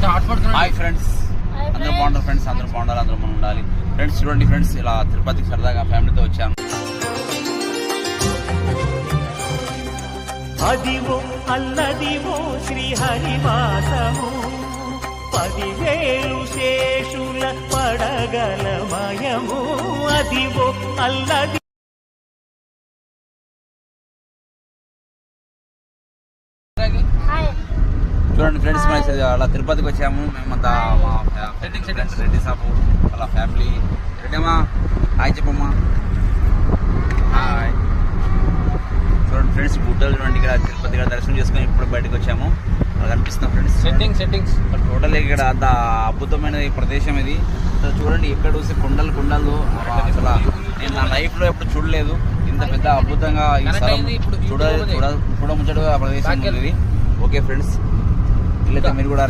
Hi friends, అందరూ బాగుంటారు friends, అందరూ బాగుండాలి, అందరూ మనం ఉండాలి ఫ్రెండ్స్. చూడండి ఫ్రెండ్స్, ఇలా తిరుపతికి సరదాగా ఫ్యామిలీతో వచ్చాను. అదివో అల్లదివో శ్రీహరివాసము 10,000 శేషుల పడగలమయము. అదివో అల్లది చూడండి ఫ్రెండ్స్, మనం అలా తిరుపతికి వచ్చాము. మేమంతా మా రెడ్డి సాపు అలా ఫ్యామిలీ. రెడ్డమ్మా హాయ్ చెప్పమ్మా. హాయ్. చూడండి ఫ్రెండ్స్, గుట్టలు చూడండి. ఇక్కడ తిరుపతి ఇక్కడ దర్శనం చేసుకొని ఇప్పుడు బయటకు వచ్చాము. అలా కనిపిస్తున్నాం ఫ్రెండ్స్. సెట్టింగ్స్ టోటల్ ఇక్కడ అంత అద్భుతమైన ఈ ప్రదేశం ఇది. చూడండి, ఎక్కడ చూస్తే కొండలు అసలు నేను నా లైఫ్లో ఎప్పుడు చూడలేదు ఇంత పెద్ద అద్భుతంగా ఈ స్థలం చూడముచ్చటగా ప్రదేశం ఇది. ఓకే ఫ్రెండ్స్, ఇట్లయితే మీరు కూడా